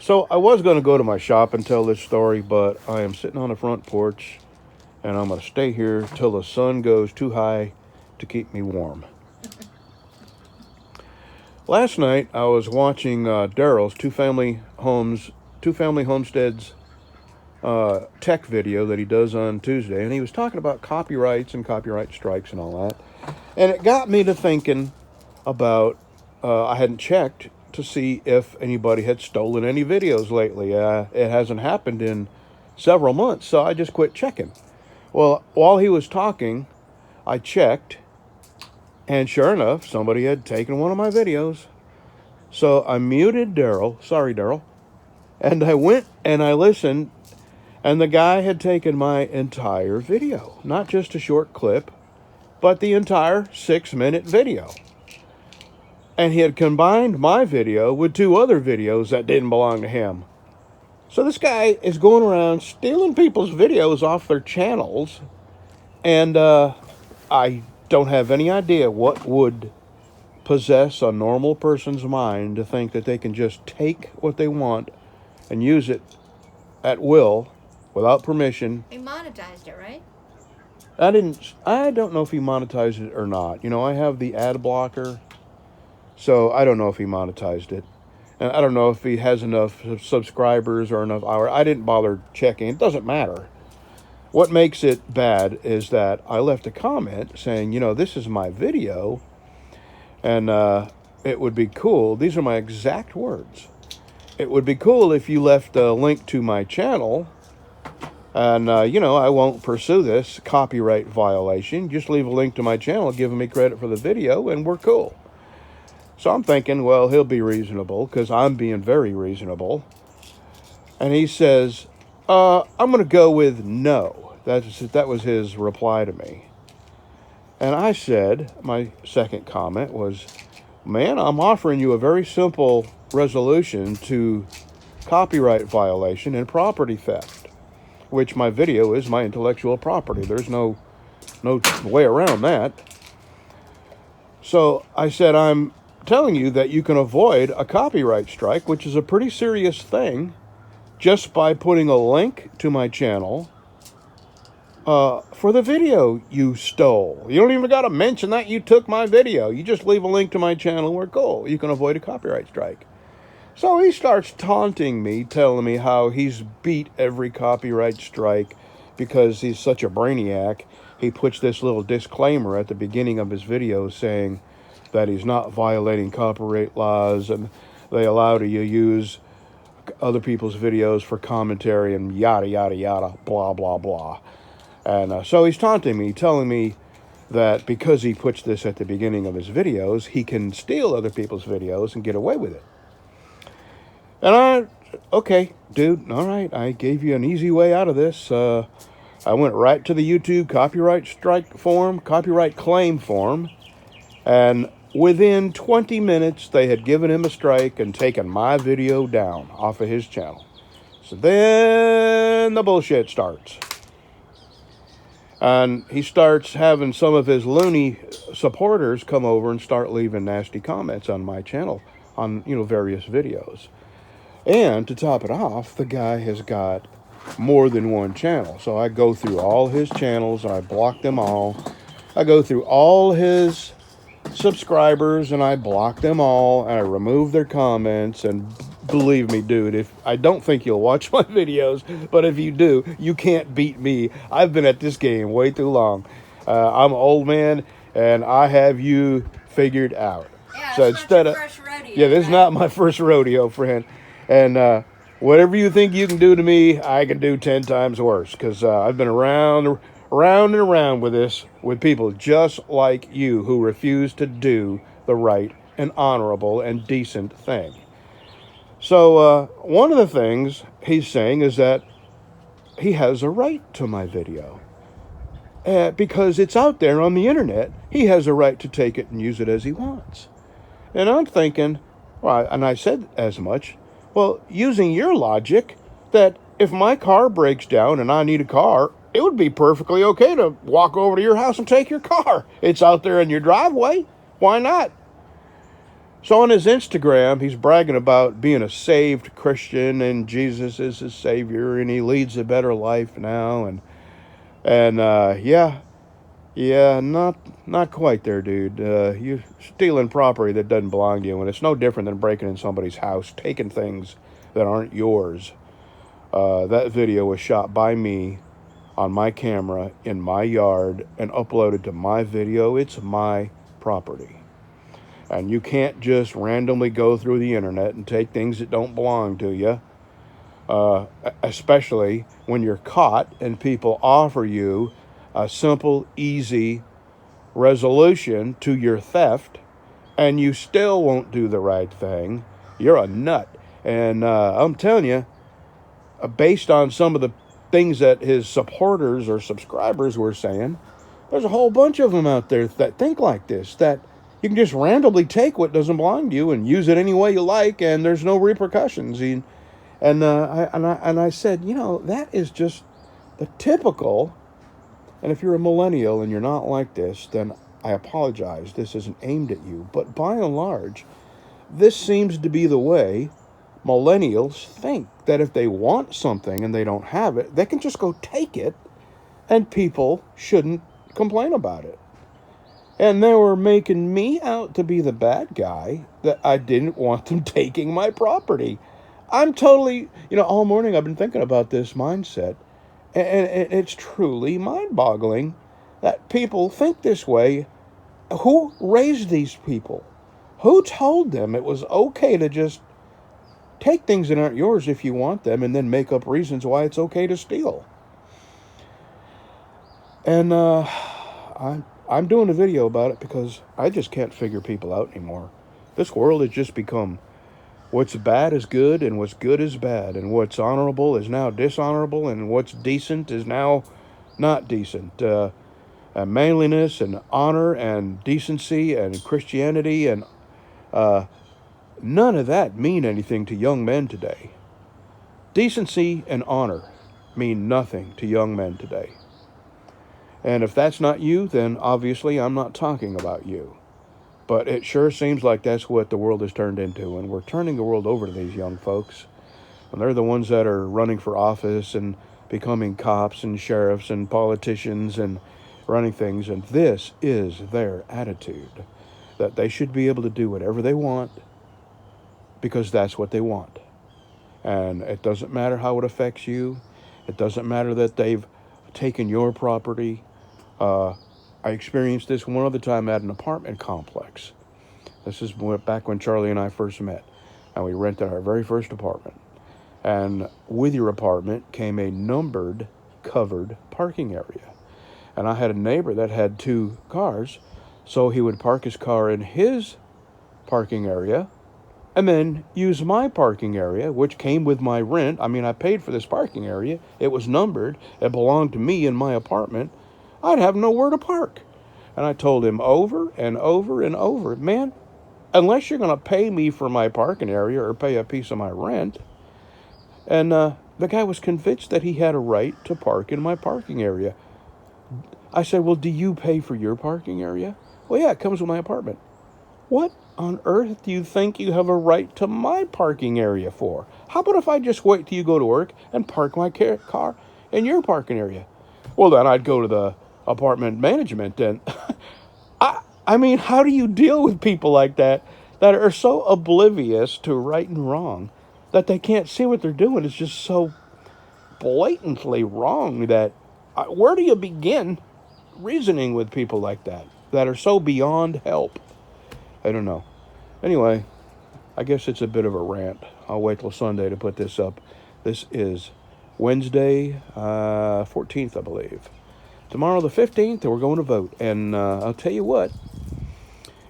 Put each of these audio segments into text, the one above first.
So I was going to go to my shop and tell this story, but I am sitting on the front porch, and I'm going to stay here till the sun goes too high to keep me warm. Last night I was watching Daryl's two family homesteads tech video that he does on Tuesday, and he was talking about copyrights and copyright strikes and all that, and it got me to thinking about I hadn't checked to see if anybody had stolen any videos lately. It hasn't happened in several months, so I just quit checking. Well, while he was talking, I checked, and sure enough, somebody had taken one of my videos. So I muted Daryl. Sorry, Daryl. And I went and I listened, and the guy had taken my entire video. Not just a short clip, but the entire 6-minute video. And he had combined my video with 2 other videos that didn't belong to him. So this guy is going around stealing people's videos off their channels, and I don't have any idea what would possess a normal person's mind to think that they can just take what they want and use it at will without permission. He monetized it, right? I don't know if he monetized it or not. You know, I have the ad blocker, so I don't know if he monetized it. And I don't know if he has enough subscribers or enough hours. I didn't bother checking. It doesn't matter. What makes it bad is that I left a comment saying, you know, this is my video, and it would be cool. These are my exact words. It would be cool if you left a link to my channel, and, you know, I won't pursue this copyright violation. Just leave a link to my channel giving me credit for the video, and we're cool. So I'm thinking, well, he'll be reasonable, because I'm being very reasonable. And he says, I'm going to go with no. That was his reply to me. And I said, my second comment was, man, I'm offering you a very simple resolution to copyright violation and property theft, which my video is my intellectual property. There's no way around that. So I said, I'm telling you that you can avoid a copyright strike, which is a pretty serious thing, just by putting a link to my channel for the video you stole. You don't even got to mention that you took my video. You just leave a link to my channel. We're cool. You can avoid a copyright strike. So he starts taunting me, telling me how he's beat every copyright strike because he's such a brainiac. He puts this little disclaimer at the beginning of his video saying that he's not violating copyright laws, and they allow you to use other people's videos for commentary and yada, yada, yada, blah, blah, blah. And so he's taunting me, telling me that because he puts this at the beginning of his videos, he can steal other people's videos and get away with it. And okay, dude, all right, I gave you an easy way out of this. I went right to the YouTube copyright claim form, and within 20 minutes, they had given him a strike and taken my video down off of his channel. So then the bullshit starts. And he starts having some of his loony supporters come over and start leaving nasty comments on my channel on, you know, various videos. And to top it off, the guy has got more than one channel. So I go through all his channels and I block them all. I go through all his subscribers and I block them all, and I remove their comments. And believe me, dude, I don't think you'll watch my videos, but if you do, you can't beat me. I've been at this game way too long. I'm an old man, and I have you figured out. Yeah, So it's not your first rodeo. yeah, this is not my first rodeo, friend. And whatever you think you can do to me, I can do 10 times worse, because I've been around and around with this, with people just like you who refuse to do the right and honorable and decent thing. So one of the things he's saying is that he has a right to my video. Because it's out there on the internet, he has a right to take it and use it as he wants. And I'm thinking, well, and I said as much, well, using your logic, that if my car breaks down and I need a car, it would be perfectly okay to walk over to your house and take your car. It's out there in your driveway. Why not? So on his Instagram, he's bragging about being a saved Christian and Jesus is his savior and he leads a better life now. And not quite there, dude. You're stealing property that doesn't belong to you, and it's no different than breaking in somebody's house, taking things that aren't yours. That video was shot by me on my camera in my yard and uploaded to my video. It's my property. And you can't just randomly go through the internet and take things that don't belong to you, especially when you're caught and people offer you a simple, easy resolution to your theft and you still won't do the right thing. You're a nut. And I'm telling you, based on some of the things that his supporters or subscribers were saying, there's a whole bunch of them out there that think like this, that you can just randomly take what doesn't belong to you and use it any way you like, and there's no repercussions. I said, that is just the typical. And if you're a millennial and you're not like this, then I apologize. This isn't aimed at you. But by and large, this seems to be the way millennials think, that if they want something and they don't have it, they can just go take it and people shouldn't complain about it. And they were making me out to be the bad guy, that I didn't want them taking my property. I'm totally, all morning I've been thinking about this mindset. And it's truly mind-boggling that people think this way. Who raised these people? Who told them it was okay to just take things that aren't yours if you want them and then make up reasons why it's okay to steal? And I'm doing a video about it because I just can't figure people out anymore. This world has just become, what's bad is good and what's good is bad, and what's honorable is now dishonorable, and what's decent is now not decent. Manliness and honor and decency and Christianity and none of that mean anything to young men today. Decency and honor mean nothing to young men today. And if that's not you, then obviously I'm not talking about you. But it sure seems like that's what the world has turned into, and we're turning the world over to these young folks. And they're the ones that are running for office and becoming cops and sheriffs and politicians and running things, and this is their attitude, that they should be able to do whatever they want because that's what they want. And it doesn't matter how it affects you. It doesn't matter that they've taken your property. I experienced this one other time at an apartment complex. This is back when Charlie and I first met, and we rented our very first apartment. And with your apartment came a numbered, covered parking area. And I had a neighbor that had 2 cars, so he would park his car in his parking area and then use my parking area, which came with my rent. I mean, I paid for this parking area. It was numbered. It belonged to me in my apartment. I'd have nowhere to park. And I told him over and over and over, man, unless you're going to pay me for my parking area or pay a piece of my rent. And the guy was convinced that he had a right to park in my parking area. I said, well, do you pay for your parking area? Well, yeah, it comes with my apartment. What on earth do you think you have a right to my parking area for? How about if I just wait till you go to work and park my car in your parking area? Well, then I'd go to the apartment management and I mean, how do you deal with people like that are so oblivious to right and wrong that they can't see what they're doing? It's just so blatantly wrong that where do you begin reasoning with people like that are so beyond help? I don't know. Anyway, I guess it's a bit of a rant. I'll wait till Sunday to put this up. This is Wednesday, 14th, I believe. Tomorrow, the 15th, we're going to vote. And I'll tell you what.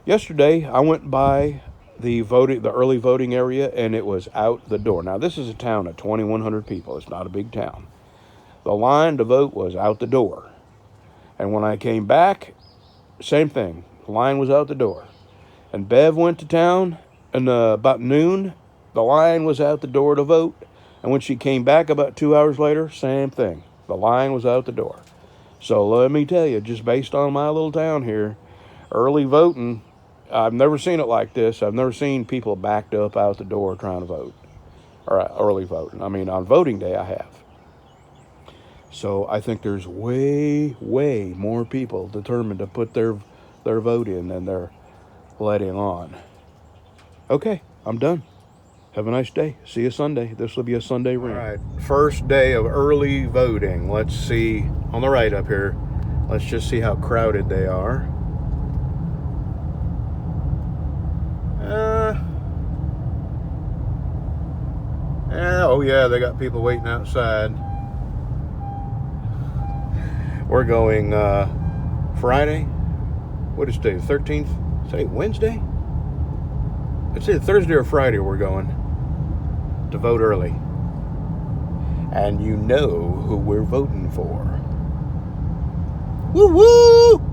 Yesterday, I went by the early voting area, and it was out the door. Now, this is a town of 2,100 people. It's not a big town. The line to vote was out the door. And when I came back, same thing. The line was out the door. And Bev went to town, and about noon, the line was out the door to vote. And when she came back about 2 hours later, same thing. The line was out the door. So let me tell you, just based on my little town here, early voting I've never seen it like this. I've never seen people backed up out the door trying to vote, or early voting. I mean, on voting day, I have. So I think there's way, way more people determined to put their vote in than they're letting on. Okay, I'm done. Have a nice day. See you Sunday. This will be a Sunday rant. All right, first day of early voting. Let's see on the right up here. Let's just see how crowded they are. Oh yeah, they got people waiting outside. We're going Friday. What is today? The 13th? Is today Wednesday? It's either Thursday or Friday we're going to vote early. And you know who we're voting for. Woo woo!